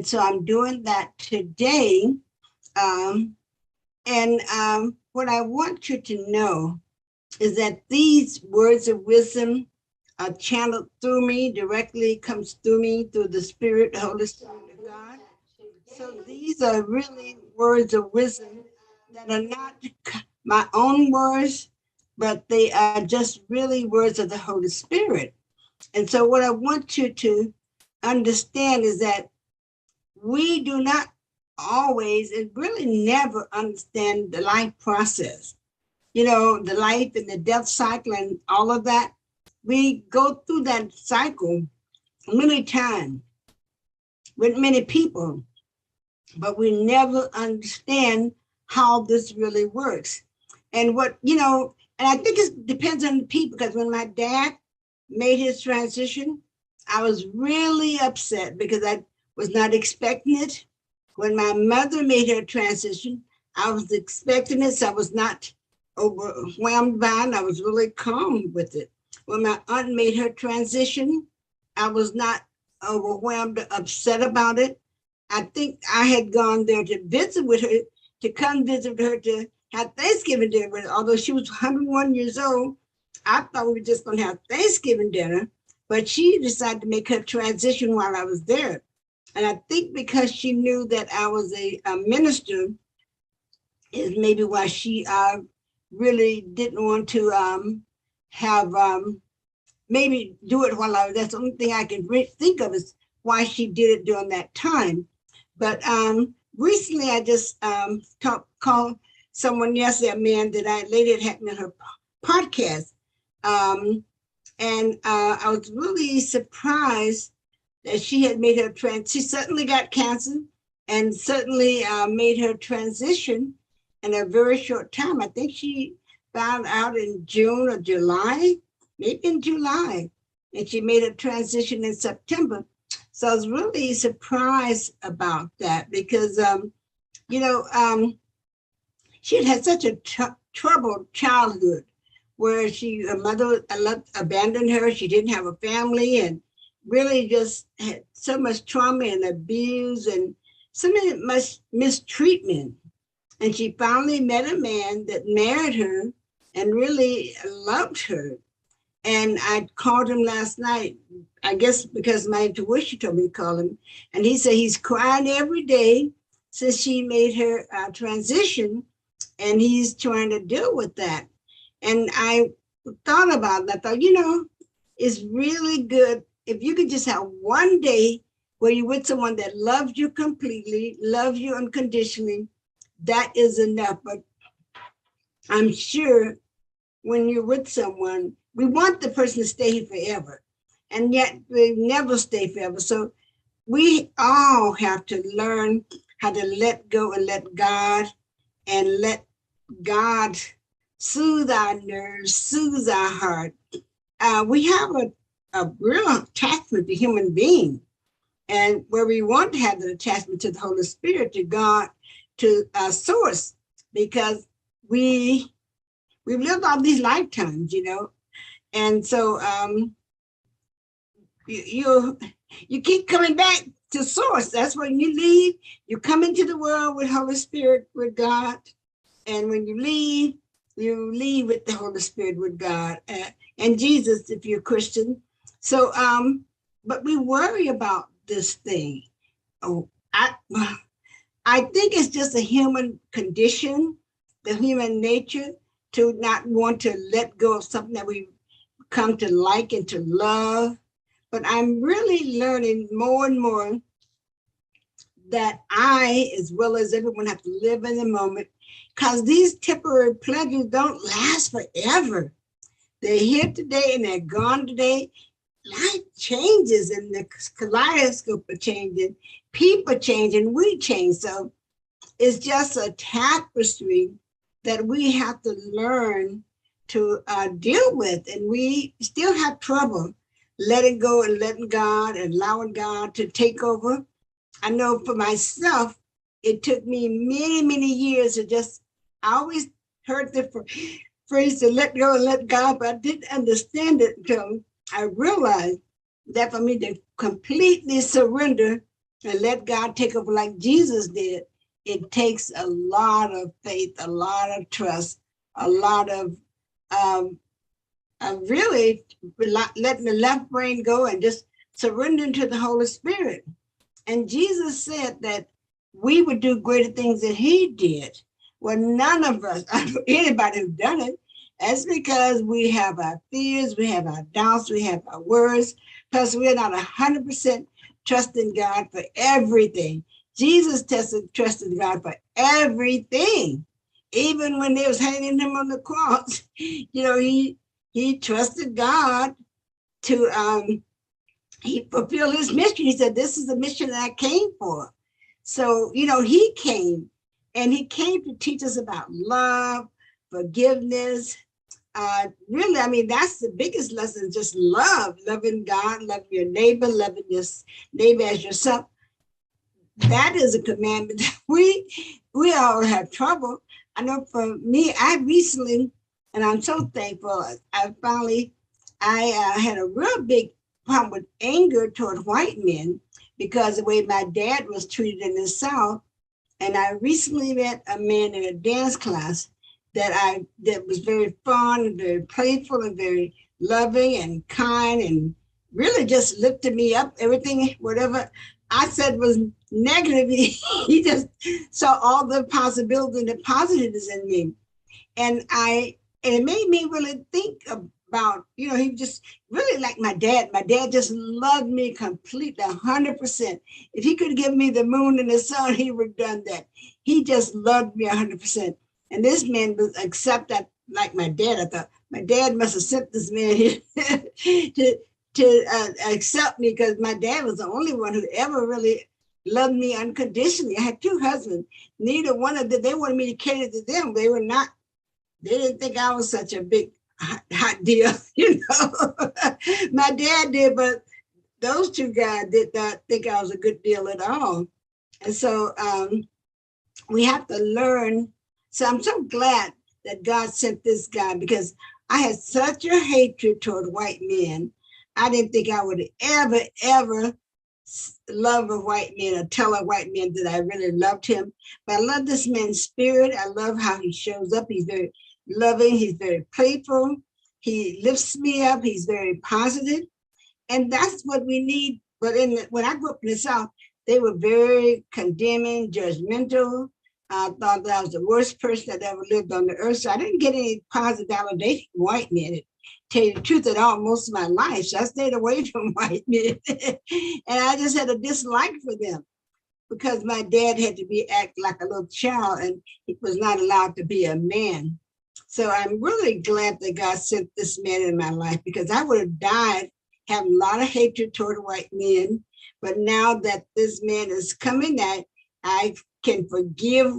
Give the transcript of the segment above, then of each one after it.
so I'm doing that today. Um, and what I want you to know is that these words of wisdom are channeled through me, directly comes through me through the Spirit, Holy Spirit of God. So these are really words of wisdom that are not my own words, but they are just really words of the Holy Spirit. And so what I want you to understand is that we do not always and really never understand the life process. You know, the life and the death cycle and all of that. We go through that cycle many times with many people, but we never understand how this really works. And what, and I think it depends on the people, because when my dad made his transition, I was really upset because I was not expecting it. When my mother made her transition, I was expecting it, so I was not overwhelmed by it. I was really calm with it. When my aunt made her transition, I was not overwhelmed or upset about it. I think I had gone there to visit with her, to come visit her, to have Thanksgiving dinner with her. Although she was 101 years old, I thought we were just going to have Thanksgiving dinner, but she decided to make her transition while I was there. And I think because she knew that I was a minister is maybe why she really didn't want to have maybe do it while I was, that's the only thing I can think of is why she did it during that time. But recently I just called someone yesterday, a man that I later had me on her podcast. And I was really surprised that she had made her she certainly got cancer and certainly made her transition in a very short time. I think she found out in June or July, maybe in July, and she made a transition in September. So I was really surprised about that because, she had had such a troubled childhood where her mother abandoned her. She didn't have a family and really just had so much trauma and abuse and so much mistreatment. And she finally met a man that married her and really loved her. And I called him last night, I guess because my intuition told me to call him. And he said he's crying every day since she made her transition, and he's trying to deal with that. And I thought about that. I thought, it's really good if you could just have one day where you're with someone that loves you completely, loves you unconditionally. That is enough. But I'm sure when you're with someone, we want the person to stay forever, and yet they never stay forever. So we all have to learn how to let go and let God, and let God soothe our nerves, soothe our heart. We have a real attachment to human beings, and where we want to have the attachment to the Holy Spirit, to God, to our source, because we've lived all these lifetimes, and so you keep coming back to source. That's when you leave. You come into the world with Holy Spirit, with God, and when you leave with the Holy Spirit, with God, and Jesus, if you're Christian. So, but we worry about this thing. Oh, I think it's just a human condition, the human nature, to not want to let go of something that we come to like and to love. But I'm really learning more and more that I, as well as everyone, have to live in the moment, because these temporary pleasures don't last forever. They're here today and they're gone today. Life changes and the kaleidoscope are changing, people change, and we change. So it's just a tapestry that we have to learn to deal with. And we still have trouble letting go and letting God and allowing God to take over. I know for myself, it took me many, many years to I always heard the phrase to let go and let God, but I didn't understand it until I realized that for me to completely surrender and let God take over like Jesus did, it takes a lot of faith, a lot of trust, a lot of really letting the left brain go and just surrendering to the Holy Spirit. And Jesus said that we would do greater things than he did. Well, none of us, anybody who's done it, that's because we have our fears, we have our doubts, we have our worries, plus we're not 100% trusting God for everything. Jesus trusted God for everything. Even when they was hanging him on the cross, he trusted God to he fulfilled his mission. He said, this is the mission that I came for. So, he came to teach us about love, forgiveness. Really, I mean, that's the biggest lesson, just love, loving God, loving your neighbor, loving your neighbor as yourself. That is a commandment that we all have trouble. I know for me, I recently, and I'm so thankful, I had a real big problem with anger toward white men because the way my dad was treated in the South. And I recently met a man in a dance class that was very fun and very playful and very loving and kind and really just lifted me up. Everything, whatever I said was negative, he just saw all the possibility and the positives in me. And it made me really think about, he just really like my dad. My dad just loved me completely, 100%. If he could give me the moon and the sun, he would have done that. He just loved me 100%. And this man was accepted like my dad. I thought my dad must have sent this man here to accept me, because my dad was the only one who ever really loved me unconditionally. I had two husbands. Neither one of them, they wanted me to cater to them. They didn't think I was such a big hot deal, My dad did, but those two guys did not think I was a good deal at all. And so we have to learn. So I'm so glad that God sent this guy, because I had such a hatred toward white men. I didn't think I would ever love a white man or tell a white man that I really loved him. But I love this man's spirit. I love how he shows up. He's very loving. He's very playful. He lifts me up. He's very positive. And that's what we need. But when I grew up in the South, they were very condemning, judgmental. I thought that I was the worst person that ever lived on the earth. So I didn't get any positive validation from white men. Tell you the truth, at all most of my life. So I stayed away from white men. And I just had a dislike for them, because my dad had to act like a little child, and he was not allowed to be a man. So I'm really glad that God sent this man in my life, because I would have died having a lot of hatred toward white men. But now that this man is coming, I can forgive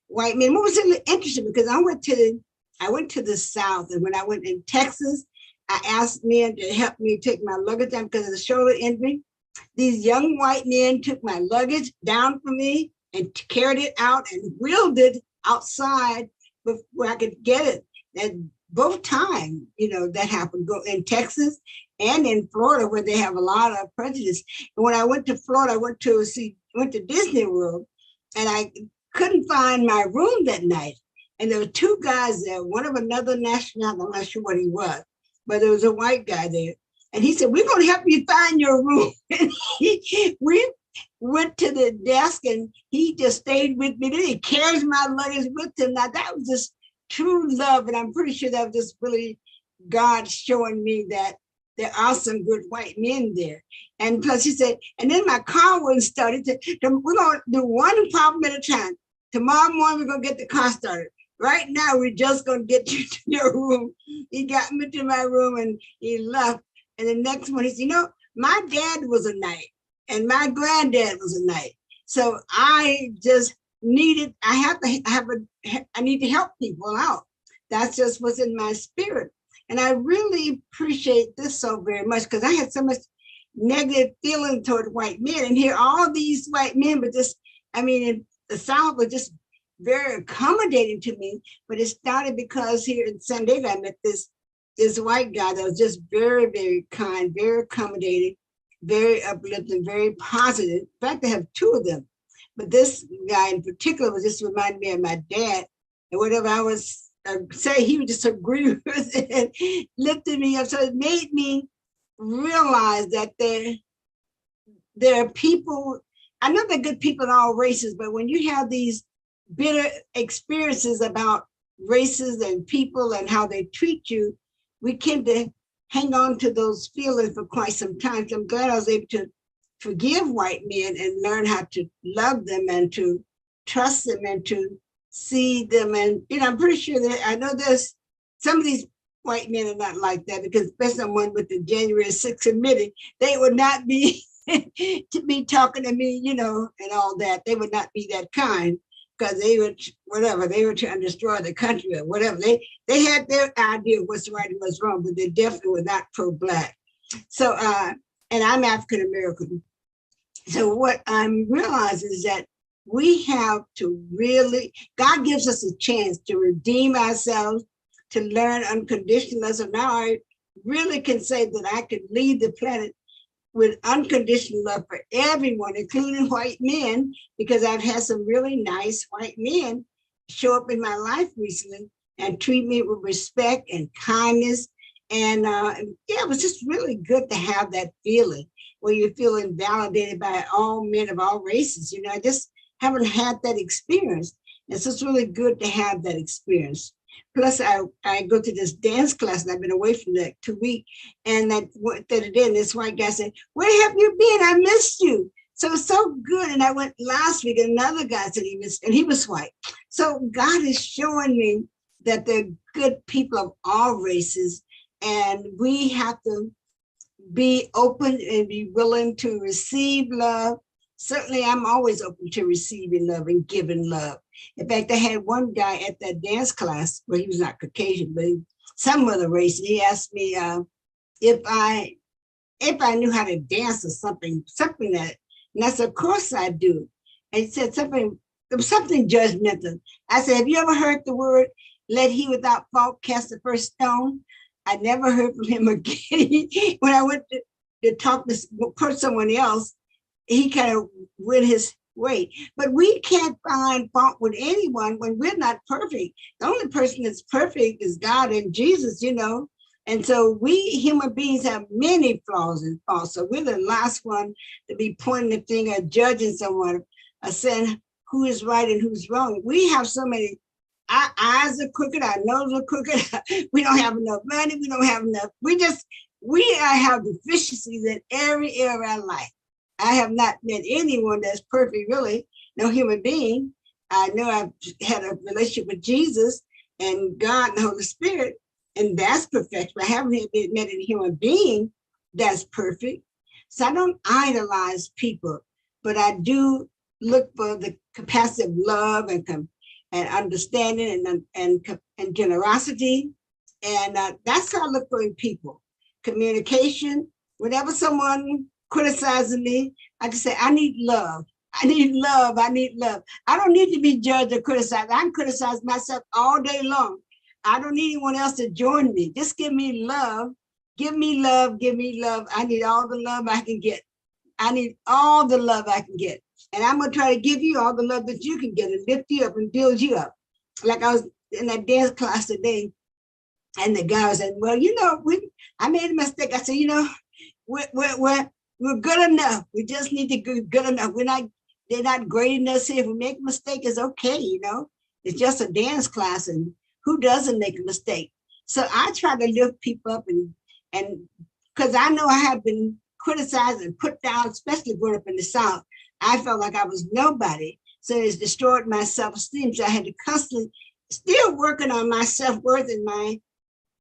white men. What was really interesting, because I went to the South, and when I went in Texas, I asked men to help me take my luggage down because of the shoulder injury. These young white men took my luggage down for me and carried it out and wheeled it outside where I could get it. And both times, that happened in Texas and in Florida, where they have a lot of prejudice. And when I went to Florida, I went to Disney World, and I couldn't find my room that night. And there were two guys there, one of another nationality, I'm not sure what he was, but there was a white guy there. And he said, we're going to help you find your room. And we went to the desk, and he just stayed with me. Then he carries my luggage with him. Now, that was just true love. And I'm pretty sure that was just really God showing me that there are some good white men there. And plus he said, and then my car wouldn't start. We're going to do one problem at a time. Tomorrow morning, we're going to get the car started. Right now, we're just going to get you to your room. He got me to my room, and he left. And the next one, he said, my dad was a knight, and my granddad was a knight. So I just needed, I need to help people out. That's just what's in my spirit. And I really appreciate this so very much, because I had so much negative feeling toward white men, and here all these white men, but in the South was just very accommodating to me. But it started because here in Sundayb, I met this white guy that was just very, very kind, very accommodating, very uplifting, very positive. In fact, I have two of them. But this guy in particular was just reminded me of my dad. And whatever I was saying, he would just agree with it and lifted me up. So it made me realize that there are people, I know they're good people in all races, but when you have these bitter experiences about races and people and how they treat you, we tend to hang on to those feelings for quite some time. So I'm glad I was able to forgive white men and learn how to love them and to trust them and to see them. And, I'm pretty sure that I know there's some of these white men are not like that, because especially one with the January 6th committee, they would not be to be talking to me, and all that. They would not be that kind, because they would, whatever, they were trying to destroy the country or whatever. They had their idea of what's right and what's wrong, but they definitely were not pro-Black. So, and I'm African American. So what I'm realizing is that we have to really, God gives us a chance to redeem ourselves, to learn unconditional love. So now I really can say that I can lead the planet with unconditional love for everyone, including white men, because I've had some really nice white men show up in my life recently and treat me with respect and kindness. And it was just really good to have that feeling where you're feeling validated by all men of all races. I just haven't had that experience. And so it's really good to have that experience. Plus, I go to this dance class, and I've been away from that 2 weeks. And that the other day, this white guy said, "Where have you been? I missed you." So it's so good. And I went last week, and another guy said he missed, and he was white. So God is showing me that they're good people of all races, and we have to be open and be willing to receive love. Certainly, I'm always open to receiving love and giving love. In fact, I had one guy at that dance class, well, he was not Caucasian, but some other race. And he asked me if I knew how to dance or something that, and I said, "Of course I do." And he said something, there was something judgmental. I said, "Have you ever heard the word, 'Let he without fault cast the first stone'?" I never heard from him again. When I went to talk to someone else, he kind of went his way. But we can't find fault with anyone when we're not perfect. The only person that's perfect is God and Jesus, And so we human beings have many flaws and faults. So we're the last one to be pointing the finger, judging someone, saying who is right and who's wrong. We have so many. Our eyes are crooked, our nose are crooked. We don't have enough money. We don't have enough. We have deficiencies in every area of our life. I have not met anyone that's perfect, really, no human being. I know I've had a relationship with Jesus and God and the Holy Spirit, and that's perfect. But I haven't met any human being that's perfect. So I don't idolize people, but I do look for the capacity of love and understanding and generosity. And that's how I look for in people. Communication, whenever someone criticizes me, I can say, "I need love. I need love. I need love." I don't need to be judged or criticized. I can criticize myself all day long. I don't need anyone else to join me. Just give me love. Give me love. Give me love. I need all the love I can get. I need all the love I can get. And I'm going to try to give you all the love that you can get and lift you up and build you up. Like I was in that dance class today, and the guy was saying, "Well, I made a mistake." I said, we're good enough. We just need to be good enough. They're not grading us here. If we make a mistake, it's okay, It's just a dance class, and who doesn't make a mistake? So I try to lift people up and because I know I have been criticized and put down, especially growing up in the South. I felt like I was nobody. So it's destroyed my self-esteem. So I had to constantly still working on my self-worth and my,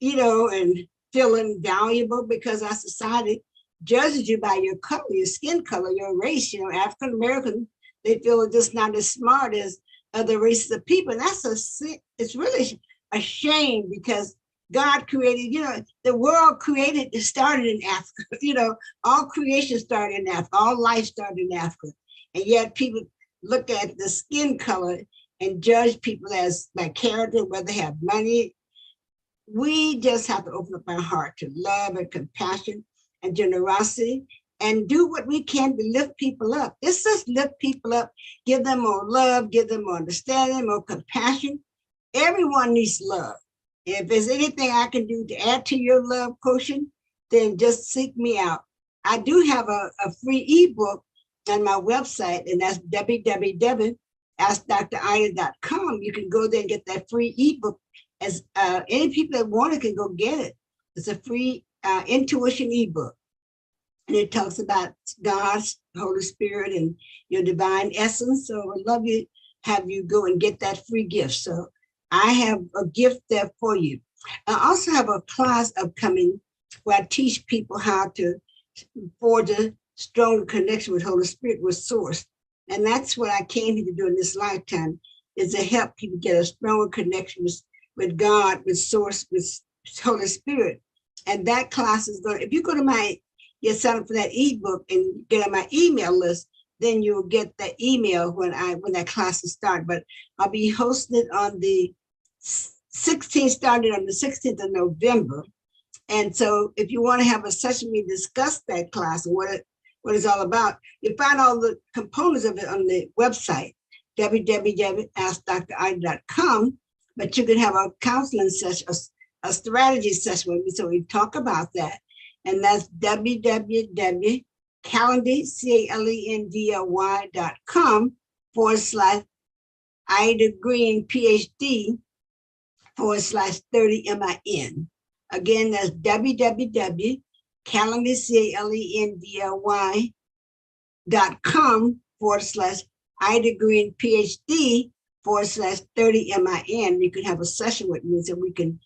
and feeling valuable, because our society judges you by your color, your skin color, your race. African American, they feel just not as smart as other races of people. And it's really a shame, because God created, the world started in Africa. All creation started in Africa, all life started in Africa. And yet people look at the skin color and judge people as by character, whether they have money. We just have to open up our heart to love and compassion and generosity. and do what we can to lift people up. Let's just lift people up, give them more love, give them more understanding, more compassion. Everyone needs love. If there's anything I can do to add to your love quotient, then just seek me out. I do have a free ebook on my website, and that's www.askdrida.com. You can go there and get that free ebook. As any people that want it can go get it. It's a free intuition ebook. And it talks about God's Holy Spirit and your divine essence. So I would love you have you go and get that free gift. So I have a gift there for you. I also have a class upcoming where I teach people how to forge a stronger connection with Holy Spirit, with Source. And that's what I came here to do in this lifetime, is to help people get a stronger connection with God, with Source, with Holy Spirit. And that class is going, if you go to you sign up for that ebook and get on my email list, then you'll get the email when that class is started. But I'll be hosting it on the 16th, started on the 16th of November. And so if you want to have a session, we discuss that class and what it's all about. You find all the components of it on the website, www.askdrida.com, but you can have a counseling session, a strategy session with me, so we talk about that. And that's www.calendly.com/Ida Green PhD /30MIN. Again, that's www.calendly.com/Ida Green PhD /30MIN. You can have a session with me so we can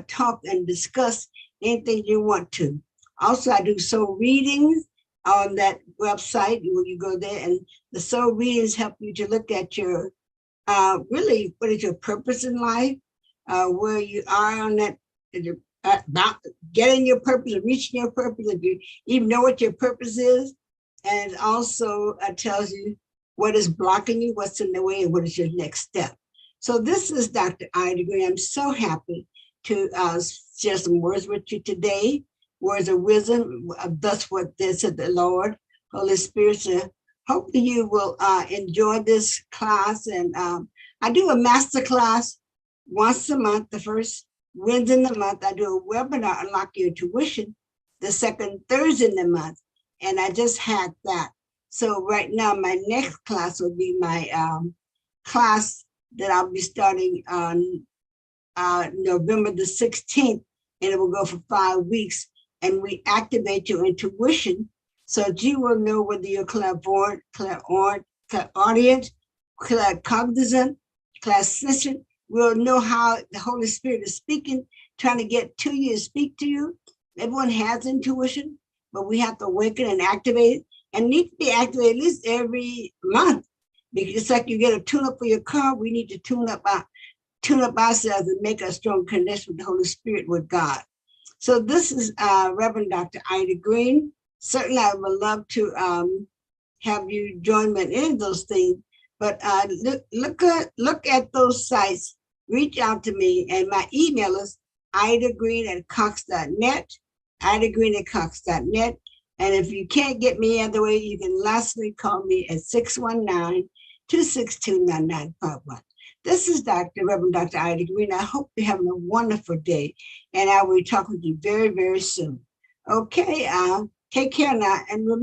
talk and discuss anything you want to. Also, I do soul readings on that website. You go there, and the soul readings help you to look at your really, what is your purpose in life, where you are on that, about getting your purpose and reaching your purpose, if you even know what your purpose is. And it also tells you what is blocking you, what's in the way, and what is your next step. So this is Dr. Ida Green. I'm so happy to share some words with you today, words of wisdom. Thus what this said the Lord, Holy Spirit. So hopefully you will enjoy this class. And I do a master class once a month. The first Wednesday in the month, I do a webinar, Unlock Your Intuition, the second Thursday in the month. And I just had that. So right now, my next class will be my class that I'll be starting on November the 16th, and it will go for 5 weeks. And we activate your intuition so that you will know whether you're clairvoyant, clairaudient, claircognizant, clairsentient. We'll know how the Holy Spirit is speaking, trying to get to you and speak to you. Everyone has intuition, but we have to awaken and activate it, and need to be activated at least every month. Because it's like you get a tune-up for your car, we need to tune up ourselves and make a strong connection with the Holy Spirit, with God. So this is Reverend Dr. Ida Green. Certainly I would love to have you join me in any of those things, but look at those sites, reach out to me, and my email is idagreen@cox.net, idagreen@cox.net. And if you can't get me other way, you can lastly call me at 619-262-9951. This is Reverend Dr. Ida Green. I hope you're having a wonderful day, and I will talk with you very, very soon. Okay, take care now, and remember,